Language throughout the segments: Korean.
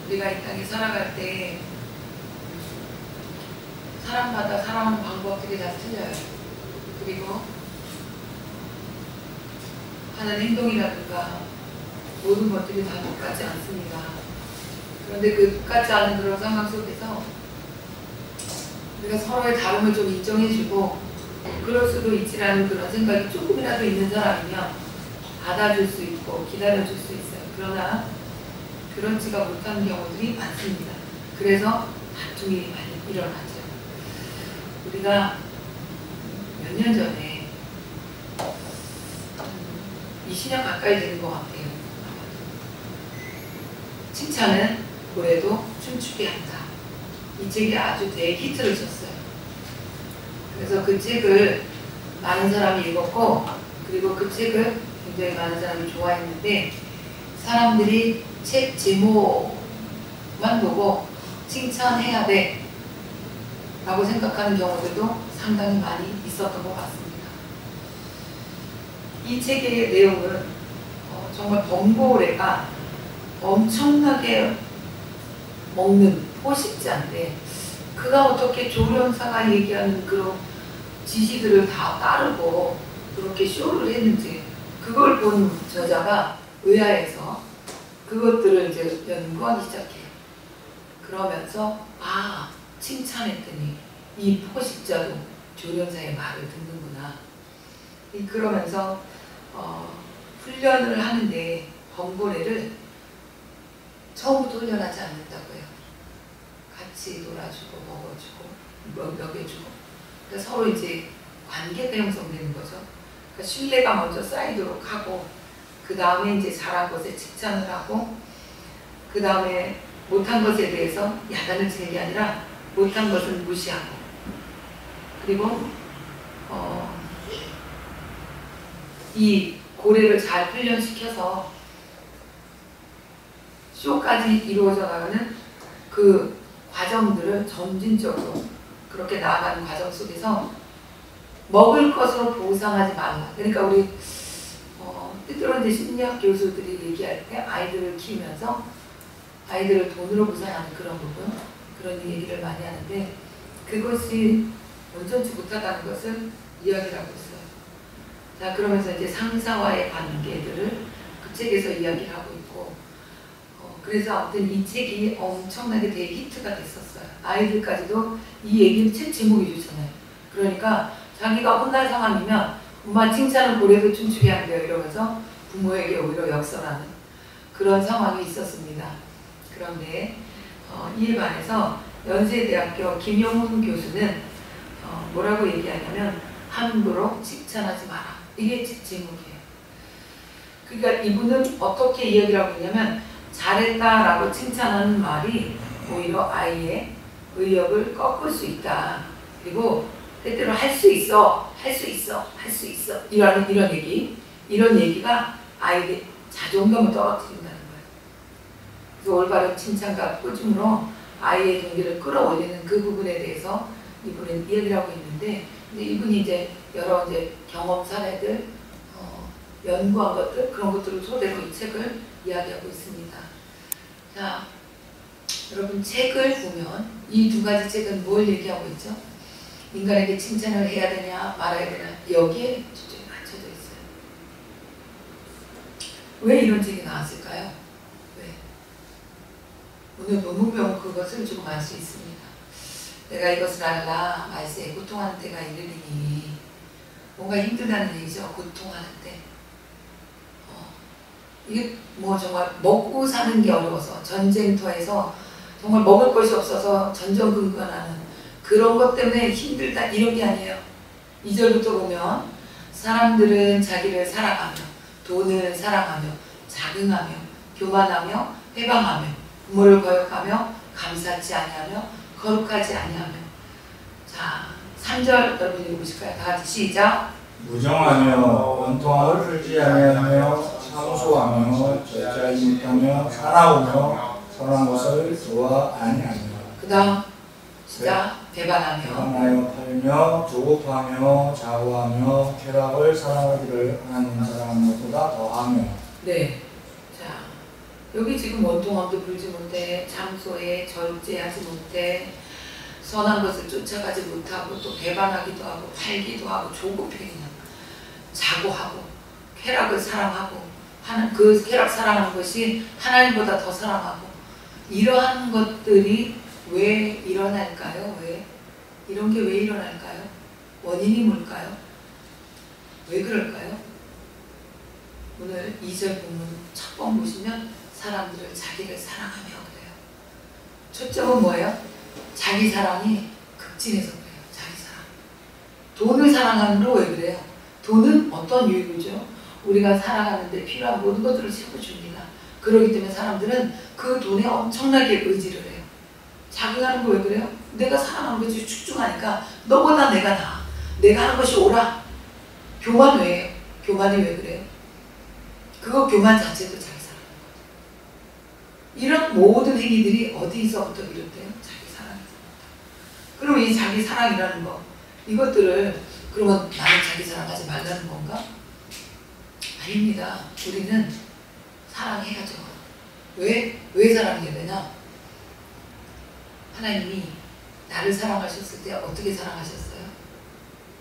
우리가 이 땅에 살아갈 때 사람마다 살아오는 방법들이 다 틀려요. 그리고 하는 행동이라든가 모든 것들이 다 똑같지 않습니다. 그런데 그 똑같지 않은 그런 상황 속에서 우리가 서로의 다름을 좀 인정해주고 그럴 수도 있지라는 그런 생각이 조금이라도 있는 사람이면 받아줄 수 있고 기다려줄 수 있어요. 그러나 그렇지가 못하는 경우들이 많습니다. 그래서 다툼이 많이 일어나죠. 우리가 몇 년 전에 20년 가까이 되는 것 같아요. 칭찬은 고래도 춤추게 한다. 이 책이 아주 대히트를 쳤어요. 그래서 그 책을 많은 사람이 읽었고 그리고 그 책을 굉장히 많은 사람이 좋아했는데 사람들이 책 제목만 보고 칭찬해야 돼 라고 생각하는 경우들도 상당히 많이 있었던 것 같습니다. 이 책의 내용은 정말 범고래가 엄청나게 먹는 포식자인데 그가 어떻게 조련사가 얘기하는 그런 지시들을 다 따르고 그렇게 쇼를 했는지 그걸 본 저자가 의아해서 그것들을 이제 연구하기 시작해요. 그러면서 칭찬했더니 이 포식자도 조련사의 말을 듣는구나. 그러면서 훈련을 하는데 범고래를 처음부터 훈련하지 않는다고요. 같이 놀아주고 먹어주고 먹여주고 그러니까 서로 이제 관계가 형성되는 거죠. 그러니까 신뢰가 먼저 쌓이도록 하고 그 다음에 이제 잘한 것에 칭찬을 하고 그 다음에 못한 것에 대해서 야단을 치는 게 아니라 못한 것은 무시하고 그리고 이 고래를 잘 훈련시켜서 쇼까지 이루어져 나가는 그 과정들을 점진적으로 그렇게 나아가는 과정 속에서 먹을 것으로 보상하지 말라. 그러니까 우리 때때로 이제 심리학 교수들이 얘기할 때 아이들을 키우면서 아이들을 돈으로 보상하는 그런 부분 그런 얘기를 많이 하는데 그것이 온전치 못하다는 것을 이야기를 하고 있어요. 자 그러면서 이제 상사와의 관계들을 그 책에서 이야기를 하고 있고 그래서 아무튼 이 책이 엄청나게 대히트가 됐었어요. 아이들까지도 이 얘기는 책 제목이 좋잖아요. 그러니까 자기가 혼날 상황이면 엄마 칭찬은 고래도 춤추게 한대요 이러면서 부모에게 오히려 역설하는 그런 상황이 있었습니다. 그런데 이에 반해서 연세대학교 김용훈 교수는 뭐라고 얘기하냐면 함부로 칭찬하지 마라. 이게 책 제목이에요. 그러니까 이분은 어떻게 이야기를 하고 있냐면 잘했다라고 칭찬하는 말이 오히려 아이의 의욕을 꺾을 수 있다. 그리고 때때로 할 수 있어, 할 수 있어, 할 수 있어 이런 얘기가 아이의 자존감을 떨어뜨린다는 거예요. 그래서 올바른 칭찬과 꾸준으로 아이의 동기를 끌어올리는 그 부분에 대해서 이분은 이야기를 하고 있는데 근데 이분이 이제 여러 이제 경험 사례들 연구한 것들 그런 것들을 토대로 이 책을 이야기하고 있습니다. 자, 여러분 책을 보면 이 두 가지 책은 뭘 얘기하고 있죠? 인간에게 칭찬을 해야 되냐 말아야 되냐 여기에 초점이 맞춰져 있어요. 왜 이런 책이 나왔을까요? 왜? 오늘 논문병 그것을 조금 알 수 있습니다. 내가 이것을 알라 말세에 고통하는 때가 이르리니 뭔가 힘들다는 얘기죠. 고통하는 때. 이게 뭐 정말 먹고 사는 게 어려워서 전쟁터에서 정말 먹을 것이 없어서 전전긍긍하는 그런 것 때문에 힘들다 이런 게 아니에요. 2절부터 보면 사람들은 자기를 사랑하며 돈을 사랑하며 자긍하며 교만하며 회방하며 부모를 거역하며 감사치 아니하며 거룩하지 아니하며 자 3절 여러분 읽어보실까요? 다 같이 시작. 무정하며 원통함을 풀지 아니하며 사무소하며 절제하지 못하며 살아오며 선한 것을 좋아 아니하며 그 다음 시작. 배반하며 팔며 조급하며 좌우하며 쾌락을 사랑하기를 하는 사람보다 더하며 네. 자 여기 지금 원통함도 불지 못해, 장소에 절제하지 못해, 선한 것을 쫓아가지 못하고 또 배반하기도 하고 팔기도 하고 조급해 그냥 자고하고 쾌락을 사랑하고 하는 그 쾌락 사랑하는 것이 하나님보다 더 사랑하고 이러한 것들이 왜 일어날까요? 왜? 이런 게 왜 일어날까요? 원인이 뭘까요? 왜 그럴까요? 오늘 2절 본문 첫 번 보시면 사람들을 자기를 사랑하며 그래요. 초점은 뭐예요? 자기 사랑이 극진해서 그래요. 자기 사랑. 돈을 사랑하는 거 왜 그래요? 돈은 어떤 유익을 줘? 우리가 살아가는데 필요한 모든 것들을 채워 줍니다. 그렇기 때문에 사람들은 그 돈에 엄청나게 의지를 해요. 자기가 하는 거 왜 그래요? 내가 사랑하는 것이 축중하니까 너보다 내가 나아. 내가 하는 것이 옳아. 교만 왜요? 교만이 왜 그래요? 그거 교만 자체도 자기 사랑인 거죠. 이런 모든 행위들이 어디서부터 비롯돼요? 자기 사랑에서부터. 그럼 이 자기 사랑이라는 거, 이것들을 그러면 나는 자기 사랑하지 말라는 건가? 아닙니다. 우리는 사랑해야죠. 왜 사랑해야 되냐? 하나님이 나를 사랑하셨을 때 어떻게 사랑하셨어요?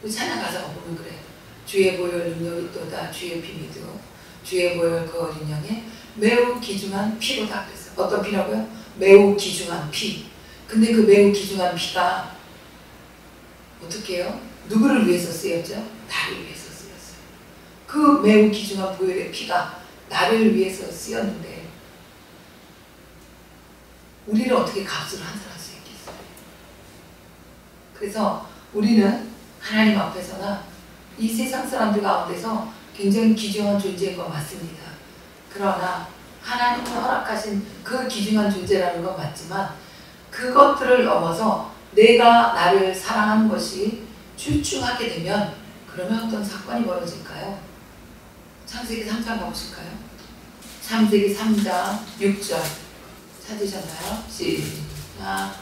그 찬양 가사가 보면 그래요. 주의 보혈 능력이 있도다. 주의 피 믿어. 주의 보혈 그 어린 양에 매우 귀중한 피로다 그랬어요. 어떤 피라고요? 매우 귀중한 피. 근데 그 매우 귀중한 피가 어떻게 해요? 누구를 위해서 쓰였죠? 나를 위해서 쓰였어요. 그 매우 귀중한 보혈의 피가 나를 위해서 쓰였는데 우리를 어떻게 값으로 환산할 수 있겠어요? 그래서 우리는 하나님 앞에서나 이 세상 사람들 가운데서 굉장히 귀중한 존재인 건 맞습니다. 그러나 하나님이 허락하신 그 귀중한 존재라는 건 맞지만 그것들을 넘어서 내가 나를 사랑하는 것이 출중하게 되면 그러면 어떤 사건이 벌어질까요? 창세기 3장 가보실까요? 창세기 3장 6절 찾으셨나요? 시작.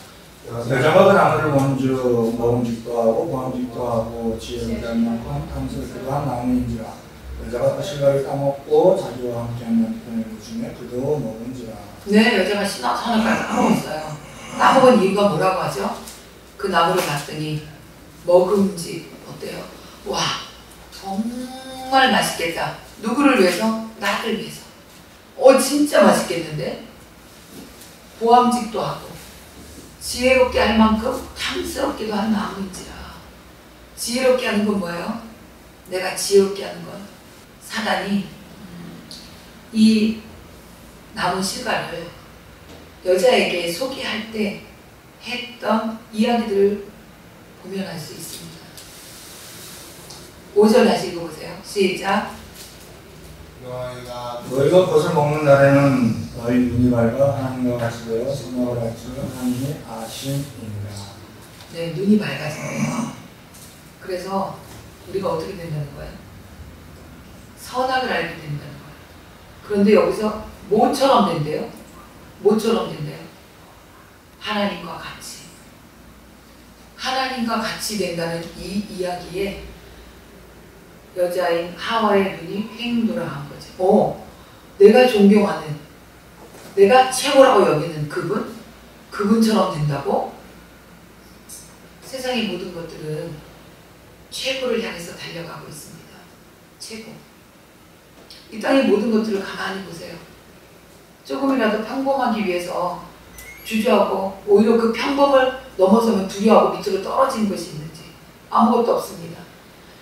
여자가 그 나무를 먼저 먹음직도 하고 보암직도 하고 지혜를 닮은 탐스럽기도 한 나무인지라. 여자가 그 실과를 따먹고 자기와 함께한 남편의 중에 그도 먹은지라. 네, 여자가 선악과를 따먹었어요. 따먹은 이유가 뭐라고 하죠? 그 나무를 봤더니 먹음직 어때요? 와, 정말 맛있겠다. 누구를 위해서? 나를 위해서. 진짜 맛있겠는데? 보암직도 하고 지혜롭게 할 만큼 탐스럽기도 한 나무인지라. 지혜롭게 하는 건 뭐예요? 내가 지혜롭게 하는 건 사단이 이 나무 실과를 여자에게 소개할 때 했던 이야기들을 보면 알 수 있습니다. 5절 다시 읽어보세요. 시작. 너희가 그것을 먹는 날에는 너희 눈이 밝아 하나님과 같이 되어 선악을 알 줄 하나님이 아심이니라. 네, 눈이 밝아진대요. 그래서 우리가 어떻게 된다는 거예요? 선악을 알게 된다는 거예요. 그런데 여기서 뭐처럼 된대요? 뭐처럼 된대요? 하나님과 같이. 하나님과 같이 된다는 이 이야기에 여자인 하와의 눈이 횡 돌아간 거죠. 내가 존경하는, 내가 최고라고 여기는 그분처럼 된다고? 세상의 모든 것들은 최고를 향해서 달려가고 있습니다. 최고. 이 땅의 모든 것들을 가만히 보세요. 조금이라도 평범하기 위해서 주저하고 오히려 그 평범을 넘어서면 두려워하고 밑으로 떨어진 것이 있는지 아무것도 없습니다.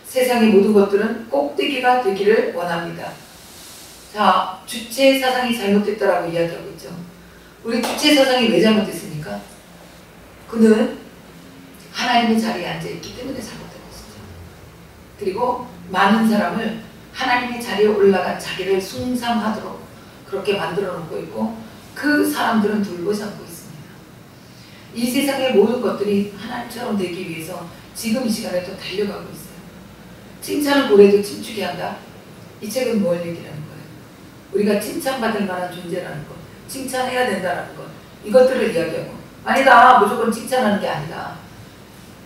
세상의 모든 것들은 꼭대기가 되기를 원합니다. 자, 주체 사상이 잘못됐다라고 이야기하고 있죠. 우리 주체 사상이 왜 잘못됐습니까? 그는 하나님의 자리에 앉아있기 때문에 잘못된 것이죠. 그리고 많은 사람을 하나님의 자리에 올라간 자기를 숭상하도록 그렇게 만들어 놓고 있고 그 사람들은 돌보지 않고 있습니다. 이 세상의 모든 것들이 하나님처럼 되기 위해서 지금 이 시간에 또 달려가고 있어요. 칭찬을 고래도 춤추게 한다. 이 책은 뭘 얘기하는 거예요? 우리가 칭찬받을 만한 존재라는 것, 칭찬해야 된다는 것, 이것들을 이야기하고 아니다, 무조건 칭찬하는 게 아니다.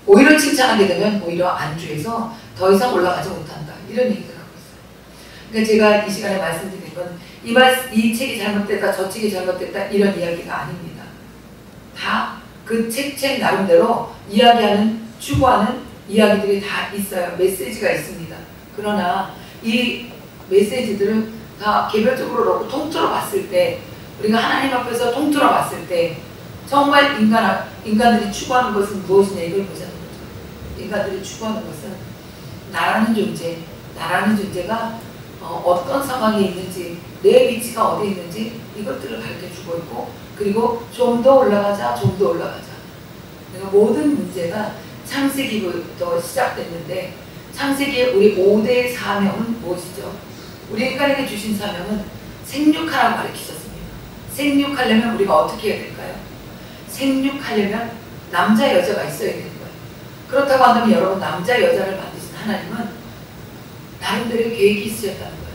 오히려 칭찬하게 되면 오히려 안주해서 더 이상 올라가지 못한다. 이런 얘기를 하고 있어요. 그러니까 제가 이 시간에 말씀드린 건 이 책이 잘못됐다, 저 책이 잘못됐다 이런 이야기가 아닙니다. 다 그 책 나름대로 이야기하는, 추구하는 이야기들이 다 있어요. 메시지가 있습니다. 그러나 이 메시지들은 다 개별적으로 놓고 통틀어 봤을 때, 우리가 하나님 앞에서 통틀어 봤을 때 정말 인간들이 추구하는 것은 무엇이냐 이걸 보자는 거죠. 인간들이 추구하는 것은 나라는 존재가 어떤 상황에 있는지, 내 위치가 어디에 있는지 이것들을 가르쳐주고 있고, 그리고 좀 더 올라가자. 그러니까 모든 문제가 창세기부터 시작됐는데, 창세기의 우리 5대의 사명은 무엇이죠? 우리 인간에게 주신 사명은 생육하라고 가르치셨습니다. 생육하려면 우리가 어떻게 해야 될까요? 생육하려면 남자 여자가 있어야 되는 거예요. 그렇다고 한다면 여러분, 남자 여자를 만드신 하나님은 나름대로 계획이 있으셨다는 거예요.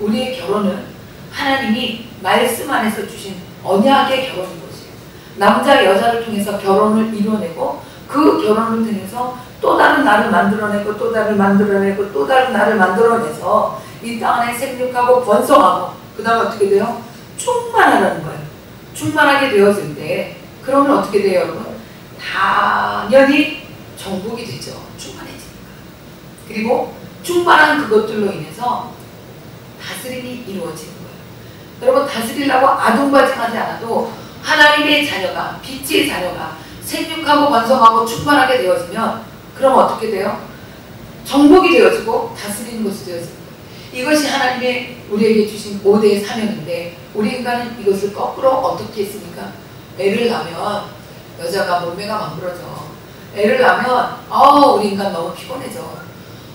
우리의 결혼은 하나님이 말씀 안에서 주신 언약의 결혼인 것이에요. 남자 여자를 통해서 결혼을 이뤄내고, 그 결혼을 통해서 또 다른 나를 만들어내고, 또 다른 만들어내고, 또 다른 나를 만들어내서 이 땅 안에 생육하고 번성하고, 그 다음에 어떻게 돼요? 충만하라는 거예요. 충만하게 되어질 때 그러면 어떻게 돼요, 여러분? 당연히 정복이 되죠. 충만해지니까. 그리고 충만한 그것들로 인해서 다스림이 이루어지는 거예요. 여러분, 다스리려고 아둥바둥하지 않아도 하나님의 자녀가, 빛의 자녀가 생육하고 번성하고 충만하게 되어지면, 그럼 어떻게 돼요? 정복이 되어지고 다스리는 것이 되어지는 거예요. 이것이 하나님의 우리에게 주신 5대의 사명인데, 우리 인간은 이것을 거꾸로 어떻게 했습니까? 애를 낳으면 여자가 몸매가 망그러져. 애를 낳으면 우리 인간 너무 피곤해져.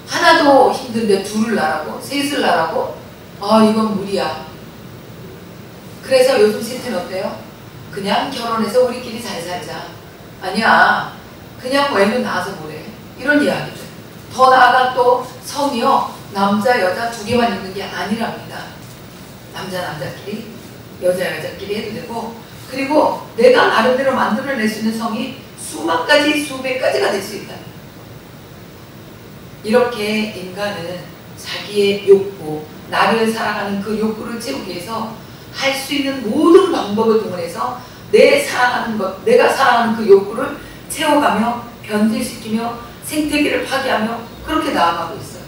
하나도 힘든데 둘을 낳으라고? 셋을 낳으라고? 이건 무리야. 그래서 요즘 시스템 어때요? 그냥 결혼해서 우리끼리 잘 살자. 아니야. 그냥 애는 낳아서 뭐래. 이런 이야기죠. 더 나아가 또 성이요, 남자 여자 두 개만 있는 게 아니랍니다. 남자끼리, 여자끼리 해도 되고, 그리고 내가 나름대로 만들어낼 수 있는 성이 수만 가지, 수백 가지가 될 수 있다. 이렇게 인간은 자기의 욕구, 나를 사랑하는 그 욕구를 채우기 위해서 할 수 있는 모든 방법을 동원해서 내가 사랑하는 그 욕구를 채워가며 변질시키며 생태계를 파괴하며 그렇게 나아가고 있어요.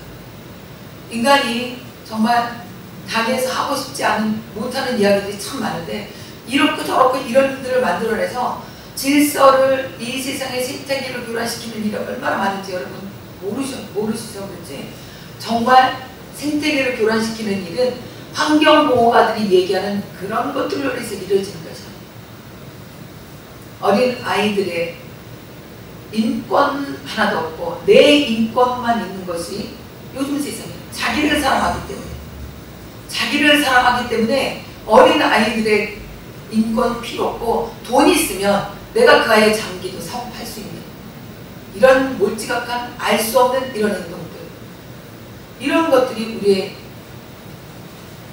인간이 정말 당에서 하고 싶지 않은, 못하는 이야기들이 참 많은데, 이렇고 저렇고 이런 일들을 만들어내서 질서를, 이 세상의 생태계를 교란시키는 일이 얼마나 많은지 여러분 모르시죠? 그렇지? 정말 생태계를 교란시키는 일은 환경보호가들이 얘기하는 그런 것들로 해서 이루어지는 거죠. 어린 아이들의 인권 하나도 없고 내 인권만 있는 것이 요즘 세상에 자기를 사랑하기 때문에 어린 아이들의 인권 필요 없고, 돈이 있으면 내가 그 아이의 장기도 사업할 수 있는 이런 몰지각한, 알 수 없는 이런 행동들, 이런 것들이 우리의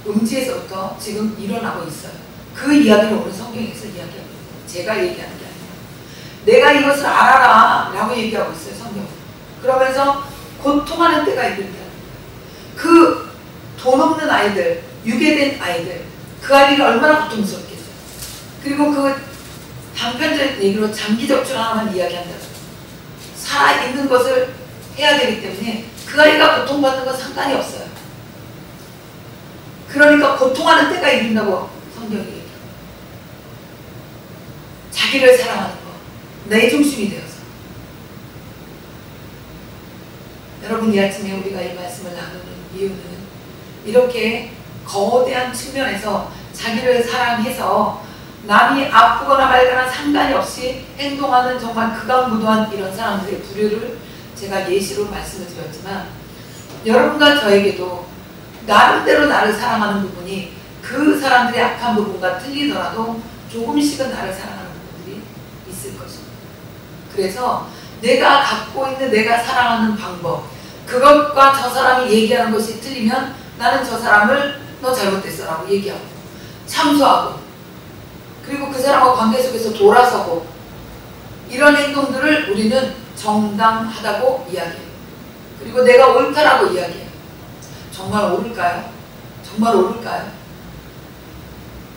음지에서부터 지금 일어나고 있어요. 그 이야기를 오늘 성경에서 이야기합니다. 제가 얘기하는 게 아니에요. 내가 이것을 알아라 라고 얘기하고 있어요, 성경. 그러면서 고통하는 때가 이른다. 그 돈 없는 아이들, 유괴된 아이들, 그 아이들이 얼마나 고통스럽겠어요. 그리고 그 단편적 얘기로 장기 접촉 하나만 이야기한다고. 살아있는 것을 해야 되기 때문에 그 아이가 고통받는 건 상관이 없어요. 그러니까 고통하는 때가 이른다고 성경이 얘기해요. 자기를 사랑하는 것, 내 중심이 되어서. 여러분, 이 아침에 우리가 이 말씀을 나누는 이유는 이렇게 거대한 측면에서 자기를 사랑해서 남이 아프거나 말거나 상관이 없이 행동하는 정말 극악무도한 이런 사람들의 부류를 제가 예시로 말씀을 드렸지만, 여러분과 저에게도 나름대로 나를 사랑하는 부분이 그 사람들의 악한 부분과 틀리더라도 조금씩은 나를 사랑하는 부분들이 있을 것입니다. 그래서 내가 갖고 있는 내가 사랑하는 방법, 그것과 저 사람이 얘기하는 것이 틀리면 나는 저 사람을 너 잘못됐어 라고 얘기하고 참소하고, 그리고 그 사람과 관계 속에서 돌아서고, 이런 행동들을 우리는 정당하다고 이야기해요. 그리고 내가 옳다라고 이야기해요. 정말 옳을까요? 정말 옳을까요?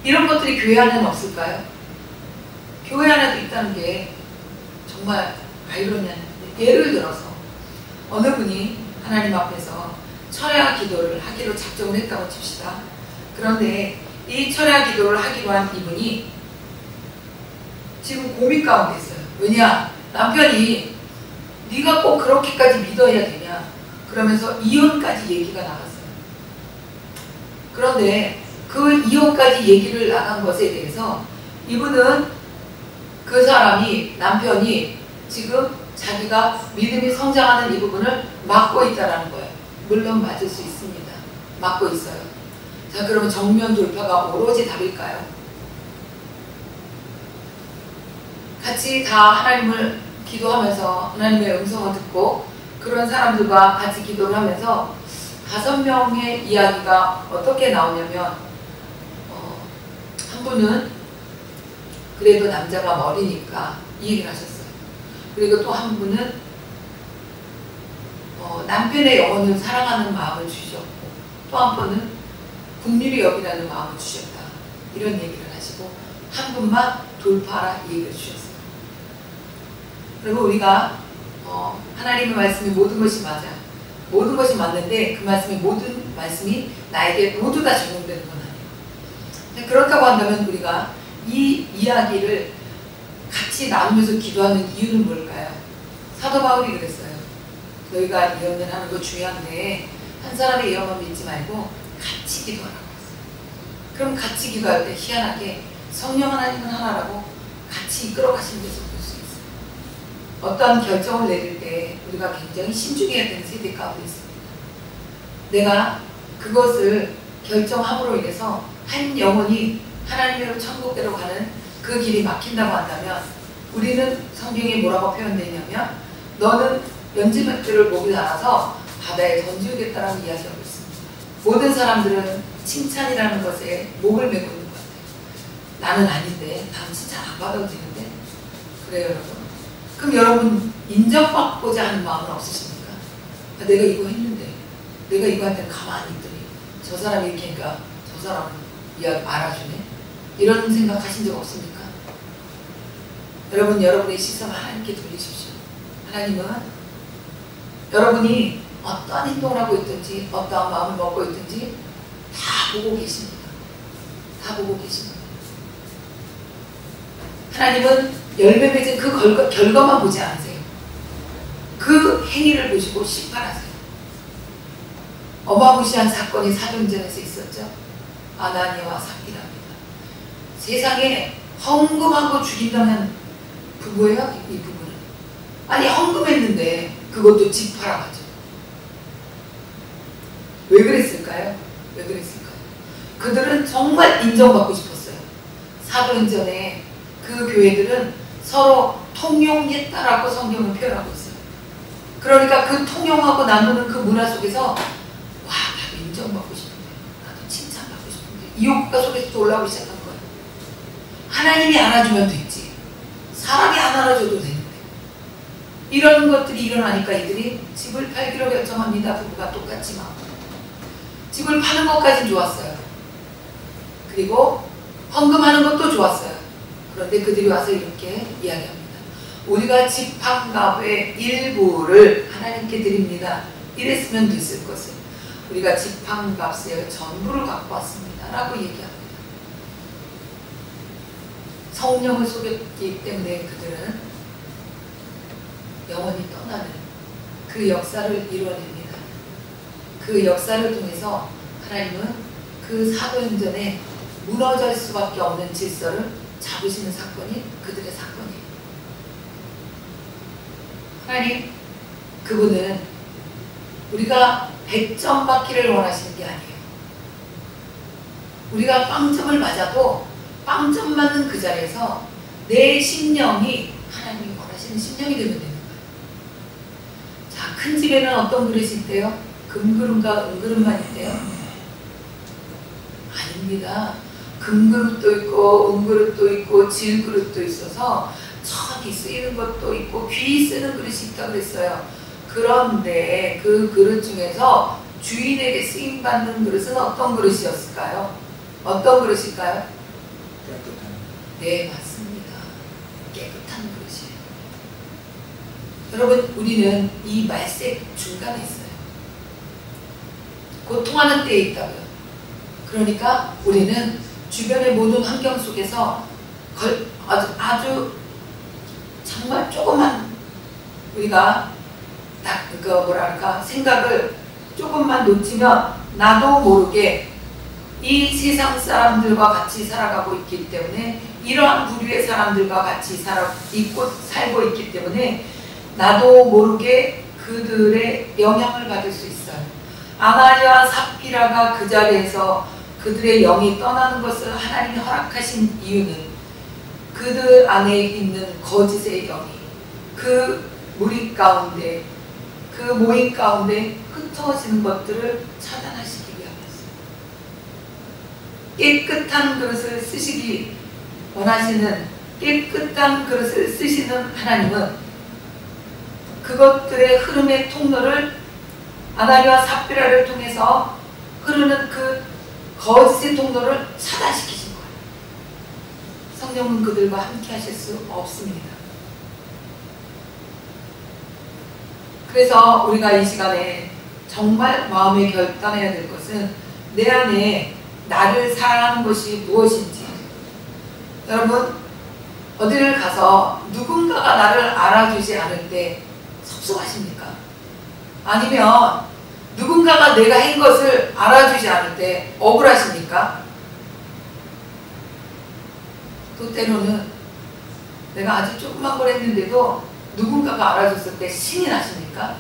이런 것들이 교회 안에는 없을까요? 교회 안에도 있다는 게 정말 아이러니한. 예를 들어서 어느 분이 하나님 앞에서 철야 기도를 하기로 작정을 했다고 칩시다. 그런데 이 철야 기도를 하기로 한 이분이 지금 고민 가운데 있어요. 왜냐? 남편이 네가 꼭 그렇게까지 믿어야 되냐? 그러면서 이혼까지 얘기가 나갔어요. 그런데 그 이혼까지 얘기를 나간 것에 대해서 이분은 그 사람이, 남편이 지금 자기가 믿음이 성장하는 이 부분을 막고 있다는 거예요. 물론 맞을 수 있습니다. 막고 있어요. 자, 그러면 정면 돌파가 오로지 답일까요? 같이 다 하나님을 기도하면서 하나님의 음성을 듣고 그런 사람들과 같이 기도를 하면서 5명의 이야기가 어떻게 나오냐면 한 분은 그래도 남자가 머리니까 이 얘기를 하셨어요. 그리고 또 한 분은 남편의 영혼을 사랑하는 마음을 주셨고 또 한 분은 국리를 여기라는 마음을 주셨다. 이런 얘기를 하시고 한 분만 돌파하라 이 얘기를 주셨어요. 그리고 우리가 하나님의 말씀이 모든 것이 맞아. 모든 것이 맞는데 그 말씀이 모든 말씀이 나에게 모두 다 적용되는 건 아니에요. 그렇다고 한다면 우리가 이 이야기를 같이 나누면서 기도하는 이유는 뭘까요? 사도 바울이 그랬어요. 너희가 이혼을 하는 거 중요한데 한 사람의 예언만 믿지 말고 같이 기도하라고 했어요. 그럼 같이 기도할 때 희한하게 성령 하나님은 하나라고 같이 이끌어 가시는 것을 볼 수 있어요. 어떠한 결정을 내릴 때 우리가 굉장히 신중해야 되는 세대 가운데 있습니다. 내가 그것을 결정함으로 인해서 한 영혼이 하나님으로 천국대로 가는 그 길이 막힌다고 한다면 우리는 성경에 뭐라고 표현되냐면 너는 연지맥들을 목에 달아서 바다에 던지우겠다라고 이야기하고 있습니다. 모든 사람들은 칭찬이라는 것에 목을 메고 있는 것 같아요. 나는 아닌데, 나는 칭찬 안 받아도 되는데. 그래요, 여러분. 그럼 여러분 인정받고자 하는 마음은 없으십니까? 내가 이거 했는데, 내가 이거 할 때는 가만히 있더니 저 사람이 이렇게 하니까 저 사람은 이야기 알아주네. 이런 생각 하신 적 없습니까? 여러분, 여러분의 시선을 하나님께 돌리십시오. 하나님은 여러분이 어떠한 행동을 하고 있든지 어떠한 마음을 먹고 있든지 다 보고 계십니다. 다 보고 계십니다. 하나님은 열매 맺은 그 결과만 보지 않으세요. 그 행위를 보시고 심판하세요. 어마무시한 사건이 사도행전에서 있었죠. 아나니아와 삽비라입니다. 세상에 헌금하고 죽인다는 부부예요, 이 부부는. 아니, 헌금했는데 그것도 집 팔아가지고. 왜 그랬을까요? 왜 그랬을까요? 그들은 정말 인정받고 싶었어요. 사도행전에 그 교회들은 서로 통용했다라고 성경을 표현하고 있어요. 그러니까 그 통용하고 나누는 그 문화 속에서 와, 나도 인정받고 싶은데, 나도 칭찬받고 싶은데 이 욕구가 속에서 올라오기 시작한 거예요. 하나님이 안아주면 됐지. 사람이 안 알아줘도 되는데. 이런 것들이 일어나니까 이들이 집을 팔기로 결정합니다. 부부가 똑같이 막. 집을 파는 것까지는 좋았어요. 그리고 헌금하는 것도 좋았어요. 그런데 그들이 와서 이렇게 이야기합니다. 우리가 지팡갑의 일부를 하나님께 드립니다. 이랬으면 됐을 것을 우리가 지팡값의 전부를 갖고 왔습니다. 라고 얘기합니다. 성령을 속였기 때문에 그들은 영원히 떠나는 그 역사를 이루어냅니다. 그 역사를 통해서 하나님은 그 사도행전에 무너질 수밖에 없는 질서를 잡으시는 사건이 그들의 사건이에요. 하나님, 그분은 우리가 100점 받기를 원하시는 게 아니에요. 우리가 빵점을 맞아도 빵점 맞는 그 자리에서 내 심령이 하나님이 원하시는 심령이 되면 되는 거예요. 자, 큰 집에는 어떤 그릇이 있대요? 금그릇과 은그릇만 있대요? 아닙니다. 금그릇도 있고 은그릇도 있고 질그릇도 있어서 천이 쓰이는 것도 있고 귀 쓰는 그릇이 있다고 그랬어요. 그런데 그 그릇 중에서 주인에게 쓰임받는 그릇은 어떤 그릇이었을까요? 어떤 그릇일까요? 깨끗한. 네, 맞습니다. 깨끗한 그릇이에요. 여러분, 우리는 이 말색 중간에 있어요. 고통하는 때에 있다고요. 그러니까 우리는 주변의 모든 환경 속에서 아주 정말 조그만 우리가 딱 생각을 조금만 놓치면 나도 모르게 이 세상 사람들과 같이 살아가고 있기 때문에 이러한 부류의 사람들과 같이 살고 있기 때문에 나도 모르게 그들의 영향을 받을 수 있어요. 아나니아와 삽비라가 그 자리에서 그들의 영이 떠나는 것을 하나님이 허락하신 이유는 그들 안에 있는 거짓의 영이 그 무리 가운데 그 모임 가운데 흩어지는 것들을 차단하시기 위함이었어요. 깨끗한 그릇을 쓰시기 원하시는 깨끗한 그릇을 쓰시는 하나님은 그것들의 흐름의 통로를 아나니아와 삽비라를 통해서 흐르는 그 거짓의 통로를 차단시키신 거예요. 성령은 그들과 함께 하실 수 없습니다. 그래서 우리가 이 시간에 정말 마음에 결단해야 될 것은 내 안에 나를 사랑하는 것이 무엇인지. 여러분, 어디를 가서 누군가가 나를 알아주지 않을 때 섭섭하십니까? 아니면 누군가가 내가 한 것을 알아주지 않을 때 억울하십니까? 또 때로는 내가 아주 조그만 걸 했는데도 누군가가 알아줬을 때 신이 나십니까?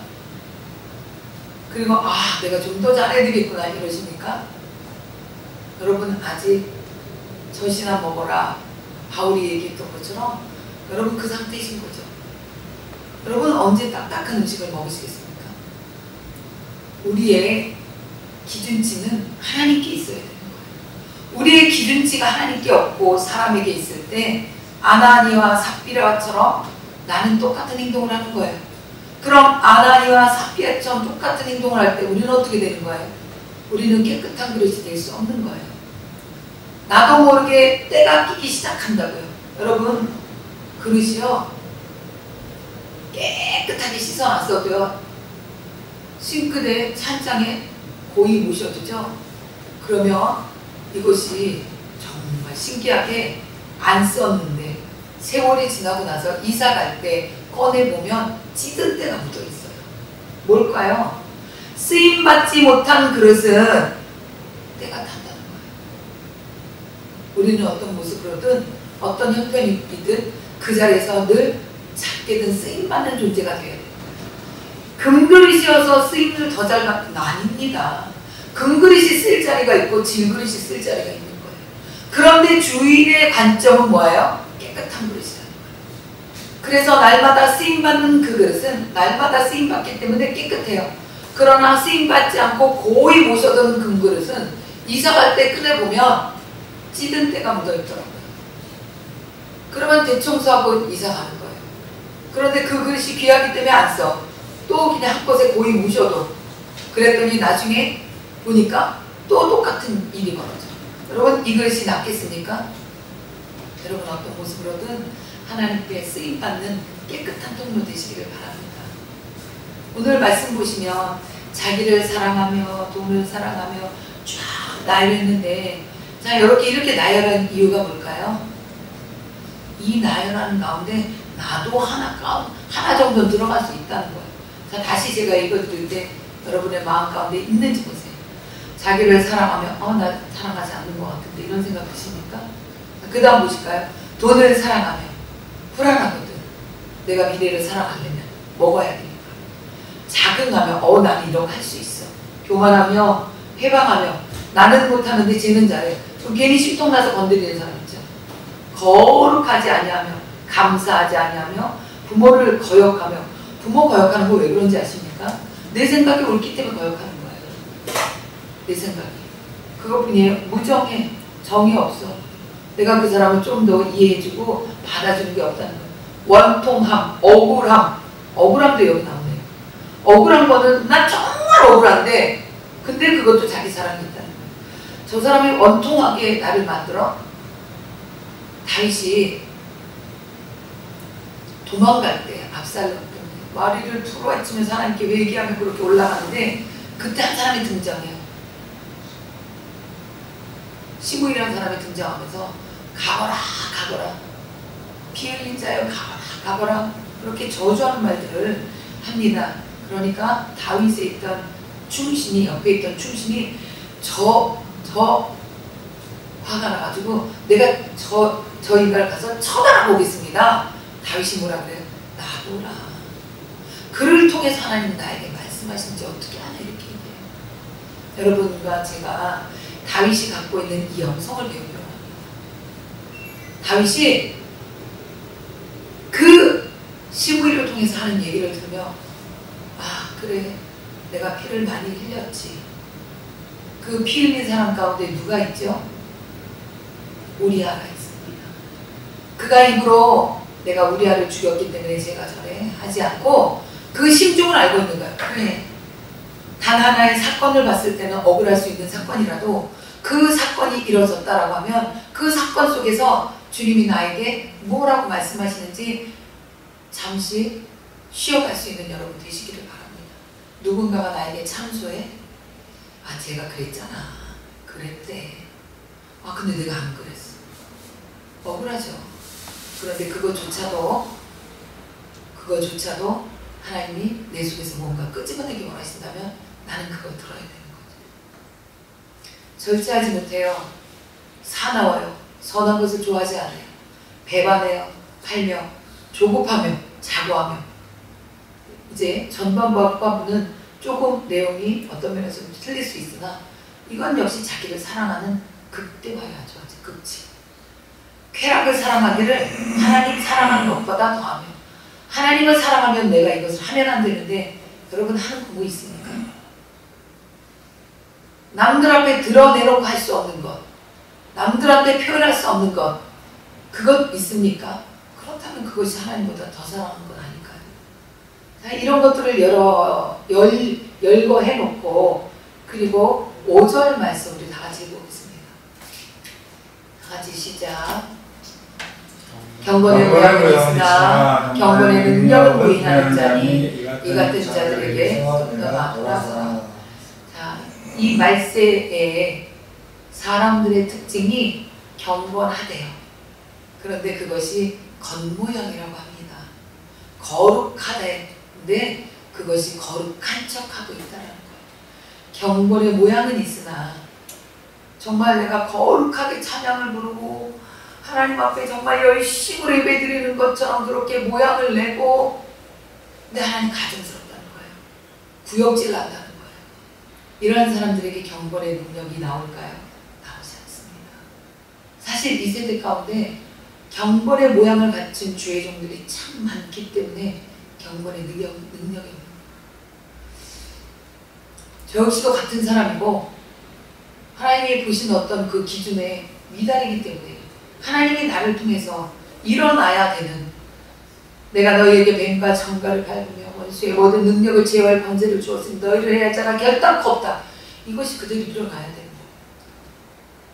그리고 내가 좀 더 잘해야 되겠구나 이러십니까? 여러분, 아직 젖이나 먹어라 바울이 얘기했던 것처럼 여러분 그 상태이신 거죠. 여러분 언제 딱딱한 음식을 먹으시겠습니까? 우리의 기준치는 하나님께 있어야 되는 거예요. 우리의 기준치가 하나님께 없고 사람에게 있을 때 아나니아와 삽비라처럼 나는 똑같은 행동을 하는 거예요. 그럼 아나니아와 삽비라처럼 똑같은 행동을 할 때 우리는 어떻게 되는 거예요? 우리는 깨끗한 그릇이 될 수 없는 거예요. 나도 모르게 때가 끼기 시작한다고요. 여러분, 그릇이요 깨끗하게 씻어놨어도요 싱크대 찬장에 고이 묻혀두죠. 그러면 이것이 정말 신기하게 안 썼는데 세월이 지나고 나서 이사 갈 때 꺼내보면 찌든 때가 묻어 있어요. 뭘까요? 쓰임받지 못한 그릇은 때가 탄다는 거예요. 우리는 어떤 모습으로든 어떤 형편이든 그 자리에서 늘 작게든 쓰임받는 존재가 되어야 돼요. 금그릇이어서 쓰임을 더 잘 받는 거 아닙니다. 금그릇이 쓸 자리가 있고 질그릇이 쓸 자리가 있는 거예요. 그런데 주인의 관점은 뭐예요? 깨끗한 그릇이라는 거예요. 그래서 날마다 쓰임받는 그 그릇은 날마다 쓰임받기 때문에 깨끗해요. 그러나 쓰임받지 않고 고이 모셔둔 금그릇은 이사갈 때 꺼내보면 찌든 때가 묻어있더라고요. 그러면 대청소하고 이사가는 거예요. 그런데 그 그릇이 귀하기 때문에 안 써. 또 그냥 한 곳에 고이 묻혀도. 그랬더니 나중에 보니까 또 똑같은 일이 벌어져. 여러분, 이 그릇이 낫겠습니까? 여러분, 어떤 모습으로든 하나님께 쓰임받는 깨끗한 통로 되시기를 바랍니다. 오늘 말씀 보시면 자기를 사랑하며 돈을 사랑하며 쫙 나열했는데, 자, 이렇게 나열한 이유가 뭘까요? 이 나열하는 가운데 나도 하나 정도 들어갈 수 있다는 거예요. 자, 다시 제가 읽어드릴 때 여러분의 마음 가운데 있는지 보세요. 자기를 사랑하며 나 사랑하지 않는 것 같은데 이런 생각 드십니까? 그 다음 보실까요? 돈을 사랑하며 불안하거든. 내가 미래를 살아가려면 먹어야 되니까. 자긍하며 나는 이런 거 할 수 있어. 교만하며 회방하며 나는 못하는데 쟤는 잘해. 그럼 괜히 심통나서 건드리는 사람 있죠. 거룩하지 아니하며 감사하지 아니하며 부모를 거역하며. 부모 거역하는 거 왜 그런지 아십니까? 내 생각이 옳기 때문에 거역하는 거예요. 내 생각이. 그것뿐이에요. 무정해. 정이 없어. 내가 그 사람을 좀 더 이해해주고 받아주는 게 없다는 거예요. 원통함, 억울함. 억울함도 여기 나오네요. 억울한 거는 난 정말 억울한데 근데 그것도 자기 사랑이 있다는 거예요. 저 사람이 원통하게 나를 만들어? 다윗이 도망갈 때 압살롬 때문에 머리를 부러뜨리면서 하나님께 회개하며 그렇게 올라가는데 그때 한 사람이 등장해요. 시므이라는 사람이 등장하면서 가거라 가거라 피 흘린 자여 가거라 가거라 그렇게 저주하는 말들을 합니다. 그러니까 다윗에 있던 충신이 옆에 있던 충신이 저 화가 나가지고 내가 저 인간을 가서 처단하고 오겠습니다. 다윗이 뭐라 그래요? 놔둬라. 그를 통해서 하나님 나에게 말씀하신지 어떻게 하나 이렇게 얘기해요. 여러분과 제가 다윗이 갖고 있는 이 영성을 배우려고 합니다. 다윗이 그 시므이를 통해서 하는 얘기를 들으며 아 그래 내가 피를 많이 흘렸지. 그 피 흘린 사람 가운데 누가 있죠? 우리아가 있습니다. 그가 입으로 내가 우리아를 죽였기 때문에 제가 저래 하지 않고 그 심중을 알고 있는 거예요. 그래 단 하나의 사건을 봤을 때는 억울할 수 있는 사건이라도 그 사건이 이뤄졌다라고 하면 그 사건 속에서 주님이 나에게 뭐라고 말씀하시는지 잠시 쉬어갈 수 있는 여러분 되시기를 바랍니다. 누군가가 나에게 참소해? 아 제가 그랬잖아. 그랬대. 아 근데 내가 안 그랬어. 억울하죠. 그런데 그것조차도 하나님이 내 속에서 뭔가 끄집어내기 원하신다면 나는 그걸 들어야 되는 거죠. 절제하지 못해요. 사나워요. 선한 것을 좋아하지 않아요. 배반해요. 팔며 조급하며 자고하며. 이제 전반부와 후반부는 조금 내용이 어떤 면에서 좀 틀릴 수 있으나 이건 역시 자기를 사랑하는 극대화야죠. 극치. 쾌락을 사랑하기를 하나님 사랑하는 것보다 더하며 하나님을 사랑하면 내가 이것을 하면 안 되는데 여러분 하는 거 뭐 있습니까? 남들 앞에 드러내놓고 할 수 없는 것, 남들한테 표현할 수 없는 것, 그것 있습니까? 그렇다면 그것이 하나님보다 더 사랑하는 건 아닐까요? 자, 이런 것들을 열거 해놓고 그리고 5절 말씀 우리 다 같이 읽어보겠습니다. 다 같이 시작. 경건의 모양은 있으나 경건의 능력을 부인하는 자니 이 같은 자들에게 덤덤하 돌아서라. 자, 이 말세에 사람들의 특징이 경건하대요. 그런데 그것이 겉모양이라고 합니다. 거룩하대인데 그것이 거룩한 척하고 있다는 거예요. 경건의 모양은 있으나 정말 내가 거룩하게 찬양을 부르고 하나님 앞에 정말 열심으로 예배드리는 것처럼 그렇게 모양을 내고 근데 하나님 가증스럽다는 거예요. 구역질 난다는 거예요. 이러한 사람들에게 경건의 능력이 나올까요? 나오지 않습니다. 사실 이 세대 가운데 경건의 모양을 갖춘 주의 종들이 참 많기 때문에 경건의 능력입니다. 저 역시도 같은 사람이고 하나님이 보신 어떤 그 기준에 미달이기 때문에 하나님이 나를 통해서 일어나야 되는 내가 너희에게 뱀과 정갈을 밟으며 원수의 모든 능력을 제어할 권세를 주었으니 너희를 해야 할 자가 결단코 없다. 이것이 그대로 일어나야 되는 거예요.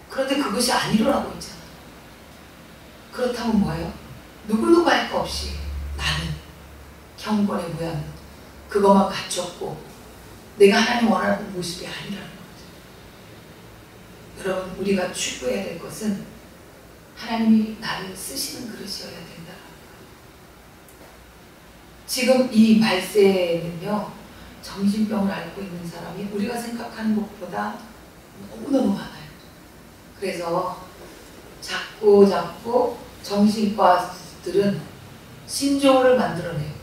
그런데 그것이 안 일어나고 있잖아. 그렇다면 뭐예요? 누구누구 할 거 없이 나는 경건의 모양 그것만 갖췄고 내가 하나님 원하는 모습이 아니라는 거죠. 여러분 우리가 추구해야 될 것은 하나님이 나를 쓰시는 그릇이어야 된다. 지금 이 말세에는요 정신병을 앓고 있는 사람이 우리가 생각하는 것보다 너무너무 많아요. 그래서 자꾸 정신과들은 신조어를 만들어내요.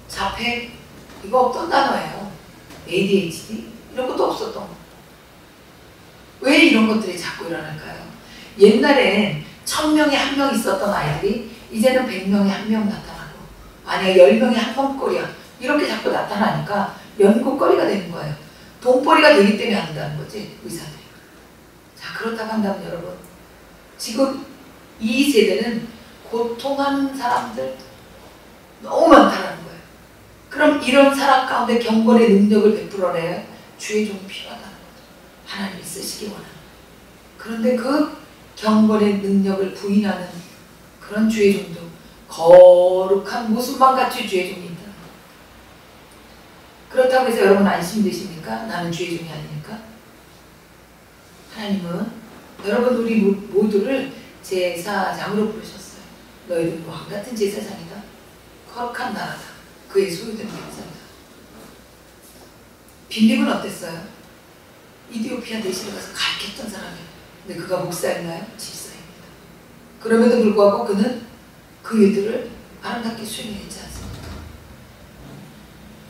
자폐 이거 없던 단어예요. ADHD 이런 것도 없었던 거. 왜 이런 것들이 자꾸 일어날까요? 옛날엔 1000명에 1명 있었던 아이들이 이제는 100명에 1명 나타나고 만약에 10명에 1명꼴이야 이렇게 자꾸 나타나니까 연구거리가 되는 거예요. 돈벌이가 되기 때문에 한다는 거지 의사들이. 자 그렇다고 한다면 여러분 지금 이 세대는 고통하는 사람들 너무 많다는 거예요. 그럼 이런 사람 가운데 경건의 능력을 베풀어내야 주의 종이 필요하다는 거죠. 하나님이 쓰시기 원하는. 그런데 그 경건의 능력을 부인하는 그런 주의 종도 거룩한 모습만 갖춘 주의 종이 있다. 그렇다고 해서 여러분 안심되십니까? 나는 주의 종이 아니니까. 하나님은 여러분 우리 모두를 제사장으로 부르셨어요. 너희들은 왕같은 제사장이다. 거룩한 나라다. 그의 소유된 백성이다. 빌립은 어땠어요? 이디오피아 대신에 가서 가르쳤던 사람이에요. 근데 그가 목사였나요? 집사입니다. 그럼에도 불구하고 그는 그 일들을 아름답게 수행했지 않습니까?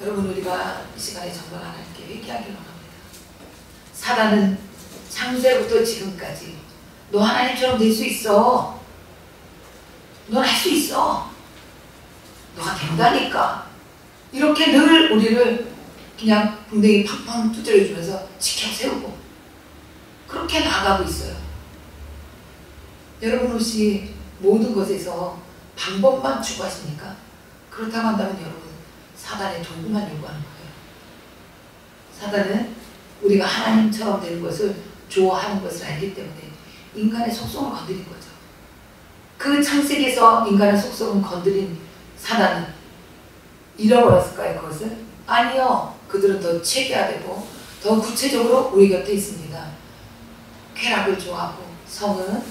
여러분 우리가 이 시간에 정말 하나님께 회개하기를 원합니다. 사단은 창세부터 지금까지 너 하나님처럼 될 수 있어. 넌 할 수 있어. 너가 된다니까. 이렇게 늘 우리를 그냥 붕대기 팡팡 두드려주면서 지켜 세우고 그렇게 나아가고 있어요. 여러분 혹시 모든 것에서 방법만 추구하십니까? 그렇다고 한다면 여러분 사단의 도구만 요구하는 거예요. 사단은 우리가 하나님처럼 되는 것을 좋아하는 것을 알기 때문에 인간의 속성을 건드린 거죠. 그 창세기에서 인간의 속성을 건드린 사단은 잃어버렸을까요? 그것을? 아니요. 그들은 더 체계화되고 더 구체적으로 우리 곁에 있습니다. 쾌락을 좋아하고 성은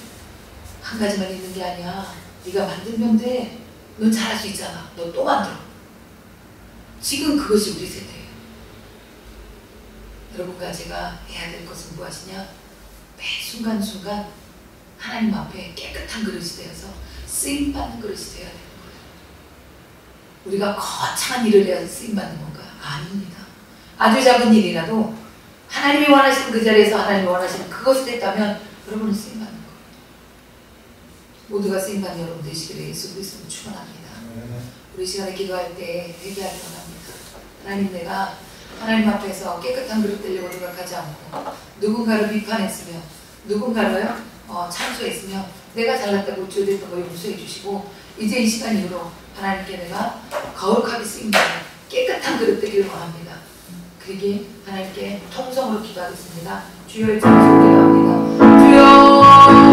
한 가지만 있는 게 아니야. 네가 만들면 돼. 넌 잘할 수 있잖아. 너 또 만들어. 지금 그것이 우리 세대예요. 여러분과 제가 해야 될 것은 무엇이냐? 매 순간순간 하나님 앞에 깨끗한 그릇이 되어서 쓰임받는 그릇이 되어야 되는 거예요. 우리가 거창한 일을 해서 쓰임받는 건가? 아닙니다. 아주 작은 일이라도 하나님이 원하시는 그 자리에서 하나님이 원하시는 그것을 했다면 여러분은 쓰임받는 거예요. 모두가 쓰임받는 여러분 되시기를 예수 그리스도로 축원합니다. 우리 시간에 기도할 때 회개하기 원합니다. 하나님 내가 하나님 앞에서 깨끗한 그릇 되려고 노력하지 않고 누군가를 비판했으며 누군가를 참소했으며 내가 잘났다고 우쭐댔던 거 용서해 주시고 이제 이 시간 이후로 하나님께 내가 거룩하게 쓰임받는 깨끗한 그릇 되기를 원합니다. 그러기 하나님께 통성으로 기도하겠습니다. 주여 일찍 기도합니다. 주여